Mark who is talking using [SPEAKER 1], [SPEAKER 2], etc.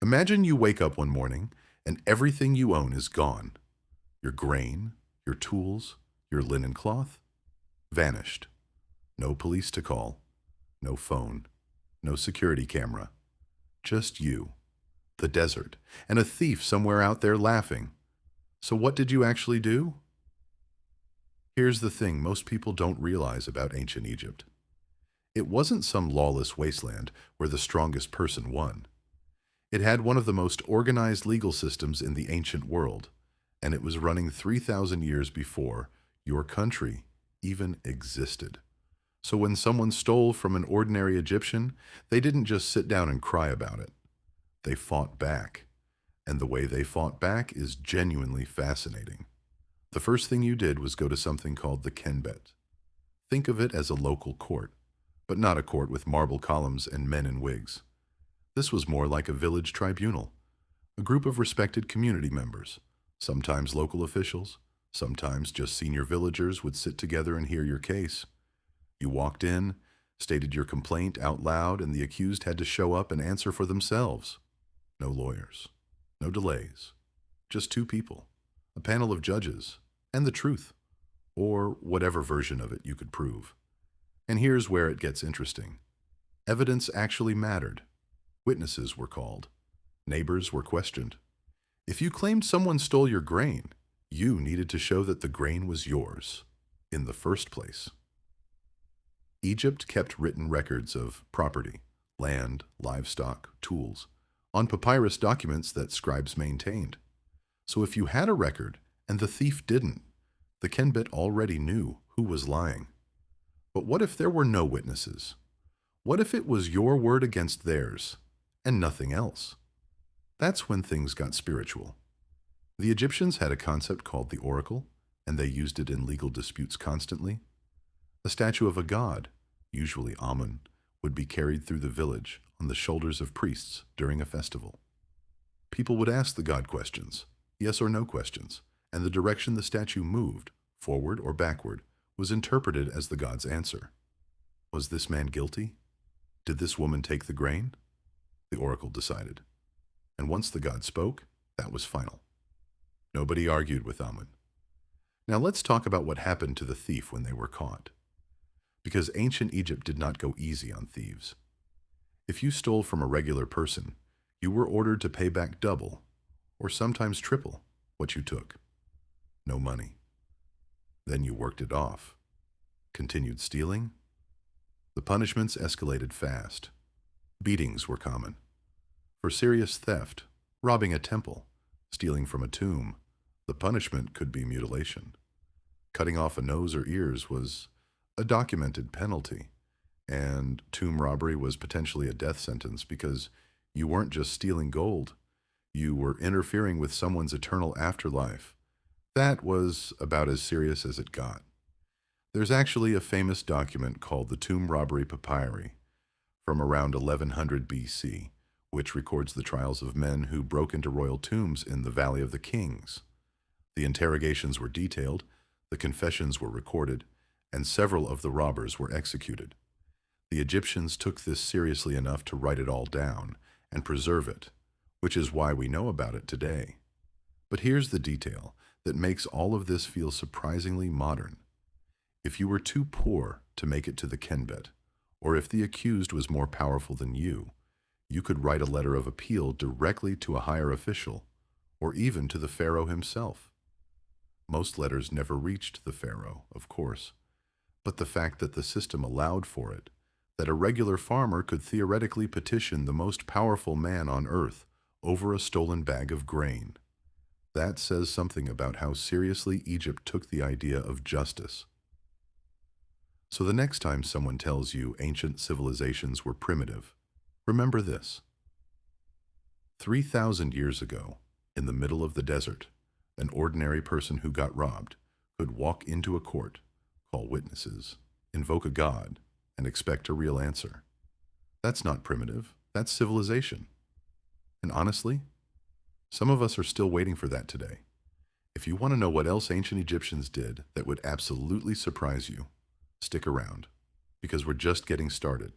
[SPEAKER 1] Imagine you wake up one morning and everything you own is gone. Your grain, your tools, your linen cloth, vanished. No police to call, no phone, no security camera. Just you, the desert, and a thief somewhere out there laughing. So what did you actually do? Here's the thing most people don't realize about ancient Egypt. It wasn't some lawless wasteland where the strongest person won. It had one of the most organized legal systems in the ancient world, and it was running 3,000 years before your country even existed. So when someone stole from an ordinary Egyptian, they didn't just sit down and cry about it. They fought back. And the way they fought back is genuinely fascinating. The first thing you did was go to something called the Kenbet. Think of it as a local court, but not a court with marble columns and men in wigs. This was more like a village tribunal, a group of respected community members, sometimes local officials, sometimes just senior villagers would sit together and hear your case. You walked in, stated your complaint out loud, and the accused had to show up and answer for themselves. No lawyers, no delays, just two people, a panel of judges, and the truth, or whatever version of it you could prove. And here's where it gets interesting. Evidence actually mattered. Witnesses were called. Neighbors were questioned. If you claimed someone stole your grain, you needed to show that the grain was yours in the first place. Egypt kept written records of property, land, livestock, tools, on papyrus documents that scribes maintained. So if you had a record and the thief didn't, the Kenbet already knew who was lying. But what if there were no witnesses? What if it was your word against theirs and nothing else? That's when things got spiritual. The Egyptians had a concept called the oracle, and they used it in legal disputes constantly. A statue of a god, usually Amun, would be carried through the village on the shoulders of priests during a festival. People would ask the god questions, yes or no questions, and the direction the statue moved, forward or backward, was interpreted as the god's answer. Was this man guilty? Did this woman take the grain? The oracle decided. And once the god spoke, that was final. Nobody argued with Amun. Now let's talk about what happened to the thief when they were caught. Because ancient Egypt did not go easy on thieves. If you stole from a regular person, you were ordered to pay back double, or sometimes triple, what you took. No money. Then you worked it off. Continued stealing. The punishments escalated fast. Beatings were common. For serious theft, robbing a temple, stealing from a tomb, the punishment could be mutilation. Cutting off a nose or ears was a documented penalty, and tomb robbery was potentially a death sentence because you weren't just stealing gold, you were interfering with someone's eternal afterlife. That was about as serious as it got. There's actually a famous document called the Tomb Robbery Papyri from around 1100 BC, which records the trials of men who broke into royal tombs in the Valley of the Kings. The interrogations were detailed, the confessions were recorded, and several of the robbers were executed. The Egyptians took this seriously enough to write it all down and preserve it, which is why we know about it today. But here's the detail that makes all of this feel surprisingly modern. If you were too poor to make it to the Kenbet, or if the accused was more powerful than you could write a letter of appeal directly to a higher official, or even to the pharaoh himself. Most letters never reached the pharaoh, of course, but the fact that the system allowed for it, that a regular farmer could theoretically petition the most powerful man on earth over a stolen bag of grain, that says something about how seriously Egypt took the idea of justice. So the next time someone tells you ancient civilizations were primitive, remember this. 3,000 years ago, in the middle of the desert, an ordinary person who got robbed could walk into a court, call witnesses, invoke a god, and expect a real answer. That's not primitive, that's civilization. And honestly, some of us are still waiting for that today. If you want to know what else ancient Egyptians did that would absolutely surprise you, stick around, because we're just getting started.